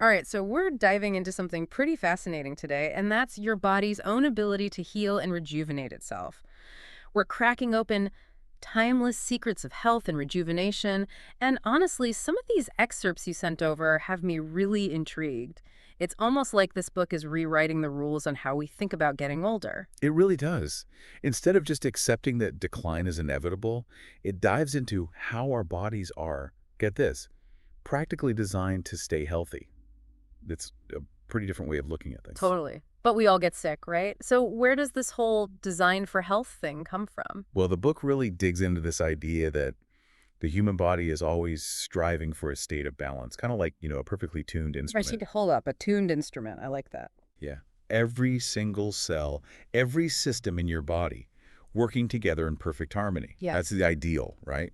All right, so we're diving into something pretty fascinating today, and that's your body's own ability to heal and rejuvenate itself. We're cracking open timeless secrets of health and rejuvenation, and honestly, some of these excerpts you sent over have me really intrigued. It's almost like this book is rewriting the rules on how we think about getting older. It really does. Instead of just accepting that decline is inevitable, it dives into how our bodies are, get this, practically designed to stay healthy. It's a pretty different way of looking at things. Totally. But we all get sick, right? So where does this whole design for health thing come from? Well, the book really digs into this idea that the human body is always striving for a state of balance, kind of like, a perfectly tuned instrument. Hold up, a tuned instrument. I like that. Yeah. Every single cell, every system in your body working together in perfect harmony. Yeah. That's the ideal, right?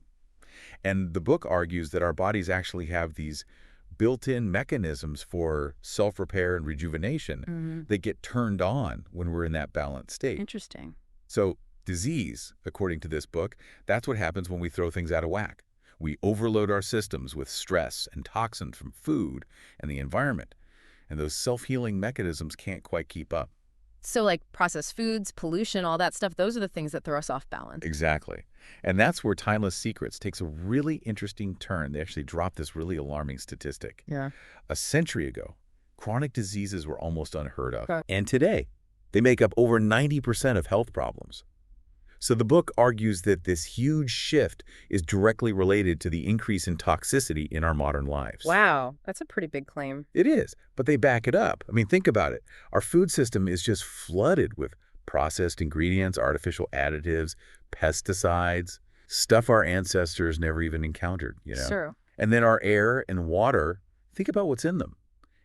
And the book argues that our bodies actually have these built-in mechanisms for self-repair and rejuvenation that get turned on when we're in that balanced state. Interesting. So disease, according to this book, that's what happens when we throw things out of whack. We overload our systems with stress and toxins from food and the environment, and those self-healing mechanisms can't quite keep up. So like processed foods, pollution, all that stuff, those are the things that throw us off balance. Exactly. And that's where Timeless Secrets takes a really interesting turn. They actually dropped this really alarming statistic. Yeah. A century ago, chronic diseases were almost unheard of. Okay. And today, they make up over 90% of health problems. So the book argues that this huge shift is directly related to the increase in toxicity in our modern lives. Wow, that's a pretty big claim. It is, but they back it up. I mean, think about it. Our food system is just flooded with processed ingredients, artificial additives, pesticides, stuff our ancestors never even encountered, Sure. And then our air and water, think about what's in them.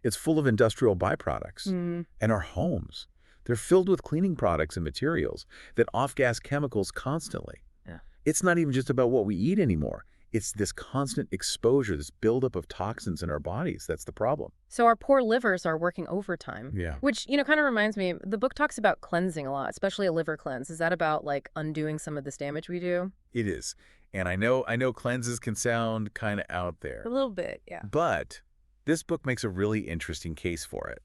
It's full of industrial byproducts. And our homes, they're filled with cleaning products and materials that off-gas chemicals constantly. Yeah. It's not even just about what we eat anymore. It's this constant exposure, this buildup of toxins in our bodies. That's the problem. So our poor livers are working overtime. Yeah. Which, kind of reminds me, the book talks about cleansing a lot, especially a liver cleanse. Is that about like undoing some of this damage we do? It is. And I know cleanses can sound kind of out there. A little bit, yeah. But this book makes a really interesting case for it.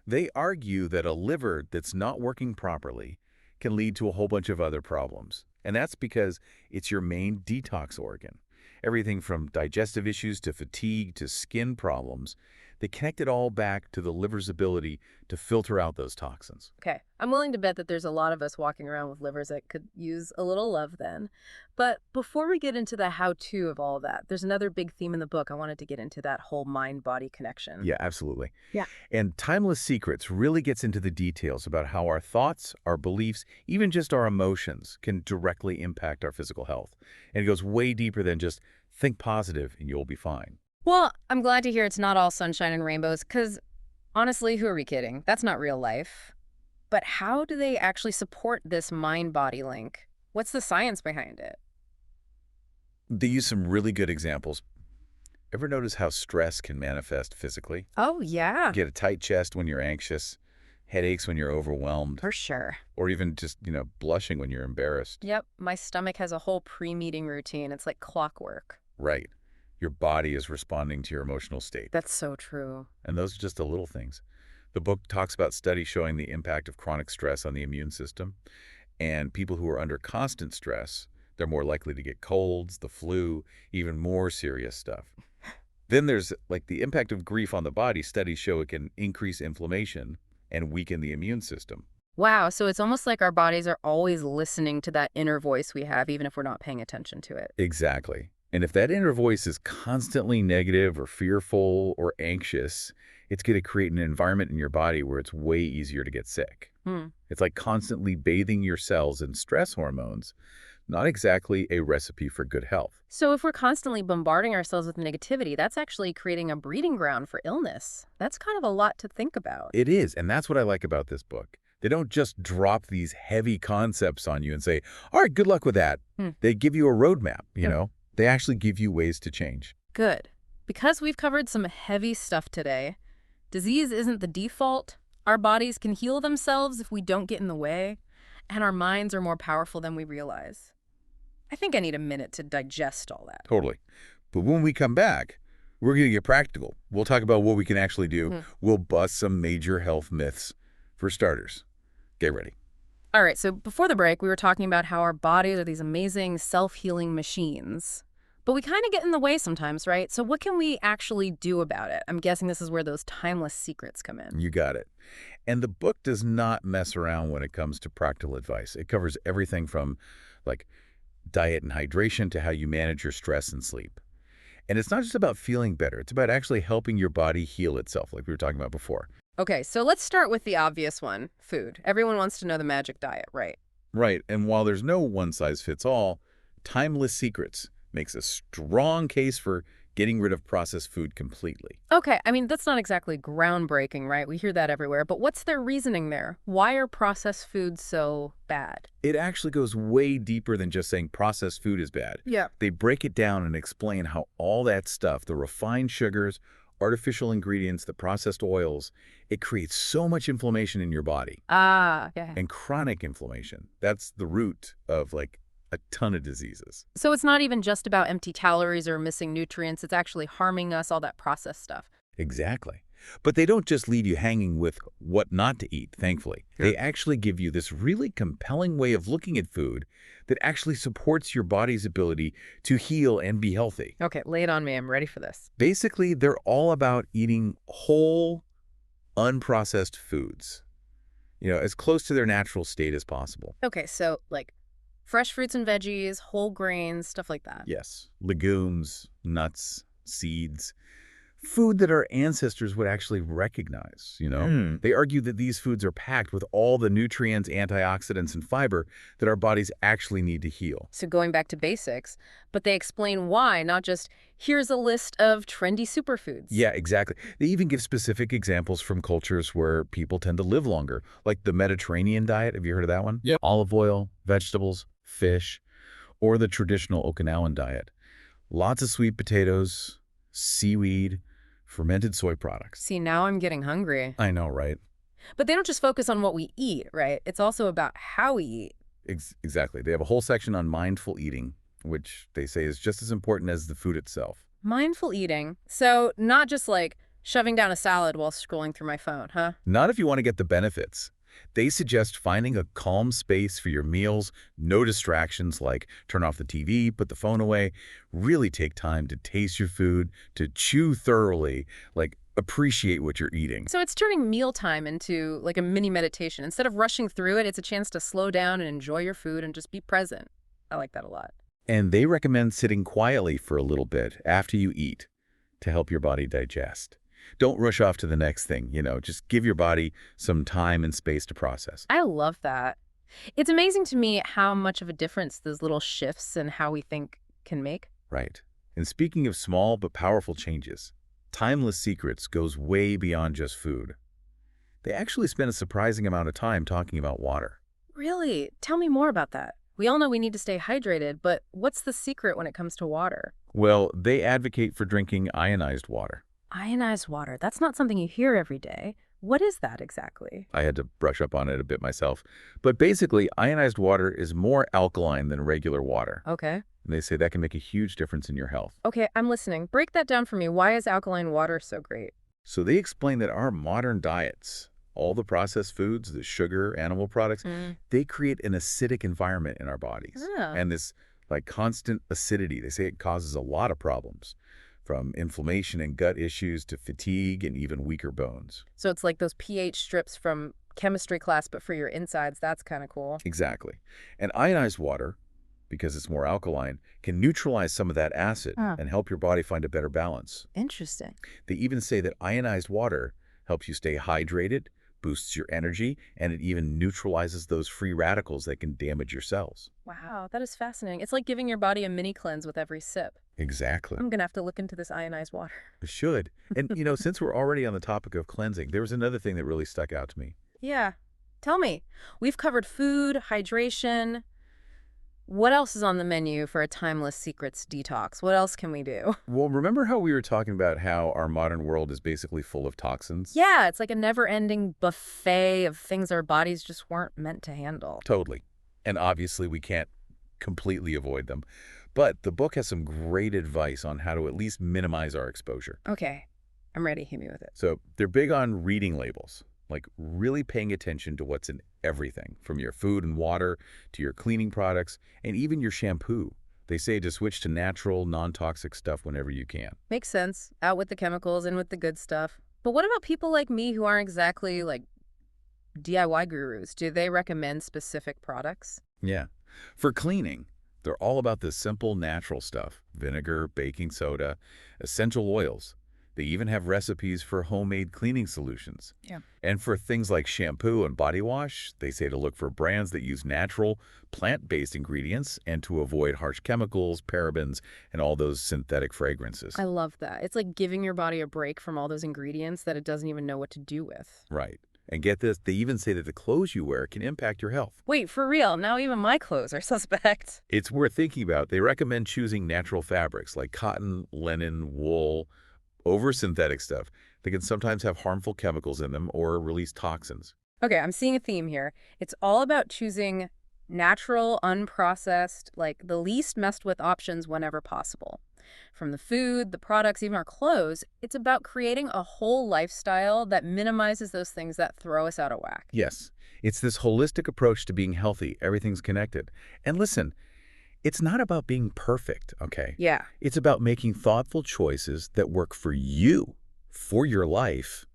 They argue that a liver that's not working properly can lead to a whole bunch of other problems. And that's because it's your main detox organ. Everything from digestive issues to fatigue to skin problems, they connect it all back to the liver's ability to filter out those toxins. Okay, I'm willing to bet that there's a lot of us walking around with livers that could use a little love then. But before we get into the how-to of all of that, there's another big theme in the book. I wanted to get into that whole mind-body connection. Yeah, absolutely. Yeah. And Timeless Secrets really gets into the details about how our thoughts, our beliefs, even just our emotions can directly impact our physical health. And it goes way deeper than just think positive and you'll be fine. Well, I'm glad to hear it's not all sunshine and rainbows, because honestly, who are we kidding? That's not real life. But how do they actually support this mind-body link? What's the science behind it? They use some really good examples. Ever notice how stress can manifest physically? Oh, yeah. Get a tight chest when you're anxious, headaches when you're overwhelmed, For sure. or even just, blushing when you're embarrassed. Yep, my stomach has a whole pre-meeting routine. It's like clockwork. Right. Your body is responding to your emotional state. That's so true. And those are just the little things. The book talks about studies showing the impact of chronic stress on the immune system. And people who are under constant stress, they're more likely to get colds, the flu, even more serious stuff. Then there's like the impact of grief on the body. Studies show it can increase inflammation and weaken the immune system. Wow, so it's almost like our bodies are always listening to that inner voice we have, even if we're not paying attention to it. Exactly. And if that inner voice is constantly negative or fearful or anxious, it's going to create an environment in your body where it's way easier to get sick. It's like constantly bathing your cells in stress hormones, not exactly a recipe for good health. So if we're constantly bombarding ourselves with negativity, that's actually creating a breeding ground for illness. That's kind of a lot to think about. It is, and that's what I like about this book. They don't just drop these heavy concepts on you and say, all right, good luck with that. They give you a roadmap, They actually give you ways to change. Good. Because we've covered some heavy stuff today, disease isn't the default. Our bodies can heal themselves if we don't get in the way, and our minds are more powerful than we realize. I think I need a minute to digest all that. Totally. But when we come back, We're going to get practical. We'll talk about what we can actually do. Mhm. We'll bust some major health myths for starters. Get ready. All right, so before the break, we were talking about how our bodies are these amazing self-healing machines. But we kind of get in the way sometimes, right? So what can we actually do about it? I'm guessing this is where those timeless secrets come in. You got it. And the book does not mess around when it comes to practical advice. It covers everything from like diet and hydration to how you manage your stress and sleep. And it's not just about feeling better. It's about actually helping your body heal itself, like we were talking about before. Okay, so let's start with the obvious one, food. Everyone wants to know the magic diet, right? Right. And while there's no one-size-fits-all, Timeless Secrets makes a strong case for getting rid of processed food completely. Okay, I mean, that's not exactly groundbreaking, right? We hear that everywhere, but what's their reasoning there? Why are processed foods so bad? It actually goes way deeper than just saying processed food is bad. Yeah. They break it down and explain how all that stuff, the refined sugars, artificial ingredients, the processed oils, it creates so much inflammation in your body. Ah, yeah. And chronic inflammation, that's the root of like a ton of diseases. So it's not even just about empty calories or missing nutrients. It's actually harming us, all that processed stuff. Exactly. But they don't just leave you hanging with what not to eat, thankfully. Yeah. They actually give you this really compelling way of looking at food that actually supports your body's ability to heal and be healthy. Okay, lay it on me. I'm ready for this. Basically, they're all about eating whole, unprocessed foods, as close to their natural state as possible. Okay, so like fresh fruits and veggies, whole grains, stuff like that. Yes, legumes, nuts, seeds, food that our ancestors would actually recognize. They argue that these foods are packed with all the nutrients, antioxidants, and fiber that our bodies actually need to heal. So going back to basics, but they explain why, not just here's a list of trendy superfoods. Yeah, exactly. They even give specific examples from cultures where people tend to live longer, like the Mediterranean diet. Have you heard of that one? Yep. Olive oil, vegetables, fish, or the traditional Okinawan diet. Lots of sweet potatoes, seaweed, fermented soy products. See, now I'm getting hungry. I know, right? But they don't just focus on what we eat, right? It's also about how we eat. Exactly. They have a whole section on mindful eating, which they say is just as important as the food itself. Mindful eating. So not just like shoving down a salad while scrolling through my phone, huh? Not if you want to get the benefits. They suggest finding a calm space for your meals, no distractions like turn off the TV, put the phone away. Really take time to taste your food, to chew thoroughly, like appreciate what you're eating. So it's turning mealtime into like a mini meditation. Instead of rushing through it, it's a chance to slow down and enjoy your food and just be present. I like that a lot. And they recommend sitting quietly for a little bit after you eat to help your body digest. Don't rush off to the next thing, just give your body some time and space to process. I love that. It's amazing to me how much of a difference those little shifts in how we think can make. Right. And speaking of small but powerful changes, Timeless Secrets goes way beyond just food. They actually spend a surprising amount of time talking about water. Really? Tell me more about that. We all know we need to stay hydrated, but what's the secret when it comes to water? Well, they advocate for drinking ionized water. Ionized water. That's not something you hear every day. What is that exactly? I had to brush up on it a bit myself. But basically, ionized water is more alkaline than regular water. Okay. And they say that can make a huge difference in your health. Okay, I'm listening. Break that down for me. Why is alkaline water so great? So they explain that our modern diets, all the processed foods, the sugar, animal products, they create an acidic environment in our bodies. Ah. And this constant acidity, they say it causes a lot of problems, from inflammation and gut issues to fatigue and even weaker bones. So it's like those pH strips from chemistry class, but for your insides. That's kind of cool. Exactly. And ionized water, because it's more alkaline, can neutralize some of that acid and help your body find a better balance. Interesting. They even say that ionized water helps you stay hydrated, boosts your energy, and it even neutralizes those free radicals that can damage your cells. Wow, that is fascinating. It's like giving your body a mini cleanse with every sip. Exactly. I'm going to have to look into this ionized water. It should. And, since we're already on the topic of cleansing, there was another thing that really stuck out to me. Yeah. Tell me. We've covered food, hydration. What else is on the menu for a Timeless Secrets detox? What else can we do? Well, remember how we were talking about how our modern world is basically full of toxins? Yeah, it's like a never-ending buffet of things our bodies just weren't meant to handle. Totally. And obviously we can't completely avoid them. But the book has some great advice on how to at least minimize our exposure. Okay, I'm ready. Hit me with it. So they're big on reading labels, like really paying attention to what's in everything, from your food and water to your cleaning products and even your shampoo. They say to switch to natural, non-toxic stuff whenever you can. Makes sense. Out with the chemicals, in with the good stuff. But what about people like me who aren't exactly like DIY gurus? Do they recommend specific products? Yeah. For cleaning, they're all about the simple, natural stuff: vinegar, baking soda, essential oils. They even have recipes for homemade cleaning solutions. Yeah. And for things like shampoo and body wash, they say to look for brands that use natural, plant-based ingredients and to avoid harsh chemicals, parabens, and all those synthetic fragrances. I love that. It's like giving your body a break from all those ingredients that it doesn't even know what to do with. Right. And get this, they even say that the clothes you wear can impact your health. Wait, for real? Now even my clothes are suspect. It's worth thinking about. They recommend choosing natural fabrics like cotton, linen, wool, over synthetic stuff. They can sometimes have harmful chemicals in them or release toxins. Okay, I'm seeing a theme here. It's all about choosing natural, unprocessed, like the least messed with options whenever possible. From the food, the products, even our clothes, it's about creating a whole lifestyle that minimizes those things that throw us out of whack. Yes, it's this holistic approach to being healthy. Everything's connected. And listen, it's not about being perfect, okay? Yeah. It's about making thoughtful choices that work for you, for your life,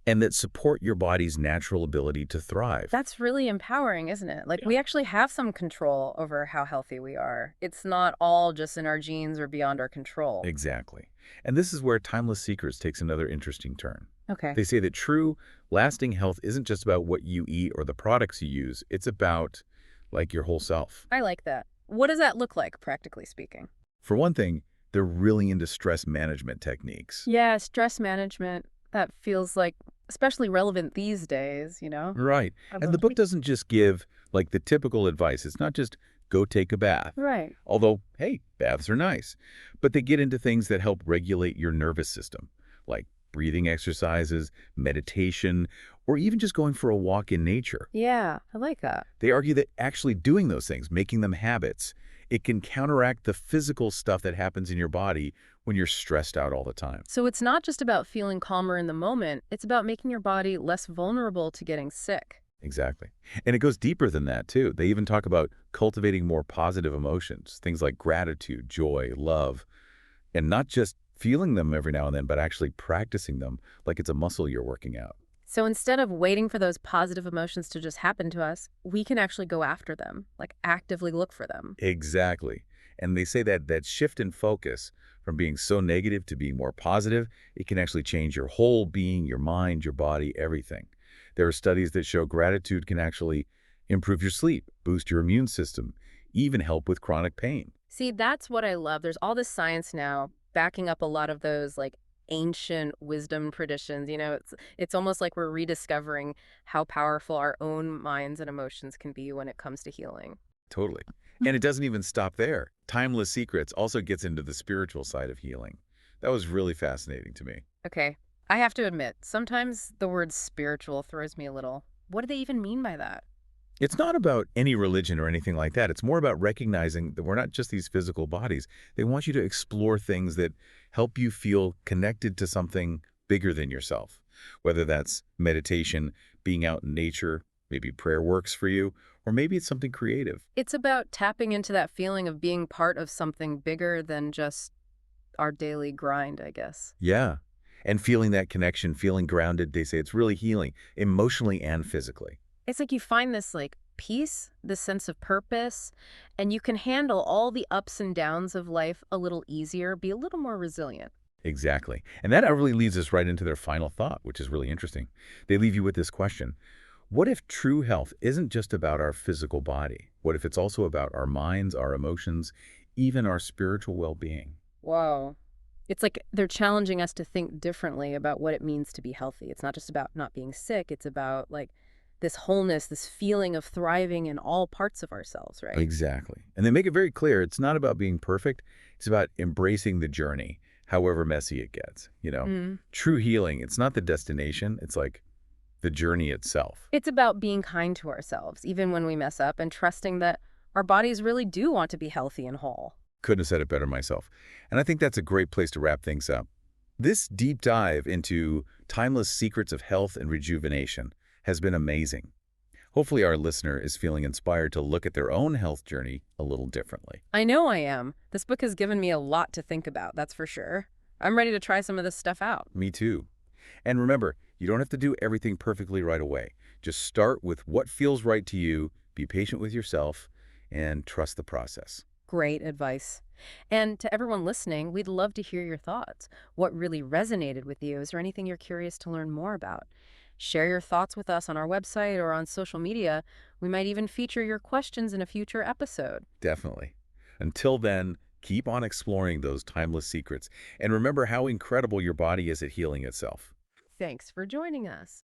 and that support your body's natural ability to thrive. That's really empowering, isn't it? Like, Yeah. we actually have some control over how healthy we are. It's not all just in our genes or beyond our control. Exactly. And this is where Timeless Secrets takes another interesting turn. Okay. They say that true, lasting health isn't just about what you eat or the products you use. It's about, like, your whole self. I like that. What does that look like, practically speaking? For one thing, they're really into stress management techniques. Yeah, stress management. That feels like especially relevant these days, you know? Right. And the book doesn't just give, like, the typical advice. It's not just go take a bath. Right. Although, hey, baths are nice. But they get into things that help regulate your nervous system, like breathing exercises, meditation, or even just going for a walk in nature. Yeah, I like that. They argue that actually doing those things, making them habits, it can counteract the physical stuff that happens in your body when you're stressed out all the time. So it's not just about feeling calmer in the moment, it's about making your body less vulnerable to getting sick. Exactly. And it goes deeper than that, too. They even talk about cultivating more positive emotions, things like gratitude, joy, love, and not just feeling them every now and then, but actually practicing them like it's a muscle you're working out. So instead of waiting for those positive emotions to just happen to us, we can actually go after them, like actively look for them. Exactly. And they say that that shift in focus from being so negative to being more positive, it can actually change your whole being, your mind, your body, everything. There are studies that show gratitude can actually improve your sleep, boost your immune system, even help with chronic pain. See, that's what I love. There's all this science now backing up a lot of those like ancient wisdom traditions. You know, it's almost like we're rediscovering how powerful our own minds and emotions can be when it comes to healing. Totally. And it doesn't even stop there. Timeless Secrets also gets into the spiritual side of healing. That was really fascinating to me. Okay, I have to admit, sometimes the word spiritual throws me a little. What do they even mean by that? It's not about any religion or anything like that. It's more about recognizing that we're not just these physical bodies. They want you to explore things that help you feel connected to something bigger than yourself, whether that's meditation, being out in nature, maybe prayer works for you, or maybe it's something creative. It's about tapping into that feeling of being part of something bigger than just our daily grind, I guess. Yeah. And feeling that connection, feeling grounded, they say it's really healing, emotionally and physically. It's like you find this like peace, this sense of purpose, and you can handle all the ups and downs of life a little easier, be a little more resilient. Exactly. And that really leads us right into their final thought, which is really interesting. They leave you with this question. What if true health isn't just about our physical body? What if it's also about our minds, our emotions, even our spiritual well-being? Whoa. It's like they're challenging us to think differently about what it means to be healthy. It's not just about not being sick. It's about like this wholeness, this feeling of thriving in all parts of ourselves, right? Exactly. And they make it very clear it's not about being perfect. It's about embracing the journey, however messy it gets. True healing, it's not the destination. It's like the journey itself. It's about being kind to ourselves, even when we mess up, and trusting that our bodies really do want to be healthy and whole. Couldn't have said it better myself. And I think that's a great place to wrap things up. This deep dive into timeless secrets of health and rejuvenation has been amazing. Hopefully our listener is feeling inspired to look at their own health journey a little differently. I know I am. This book has given me a lot to think about, that's for sure. I'm ready to try some of this stuff out. Me too. And remember, you don't have to do everything perfectly right away. Just start with what feels right to you, be patient with yourself, and trust the process. Great advice. And to everyone listening, we'd love to hear your thoughts. What really resonated with you? Is there anything you're curious to learn more about? Share your thoughts with us on our website or on social media. We might even feature your questions in a future episode. Definitely. Until then, keep on exploring those timeless secrets and remember how incredible your body is at healing itself. Thanks for joining us.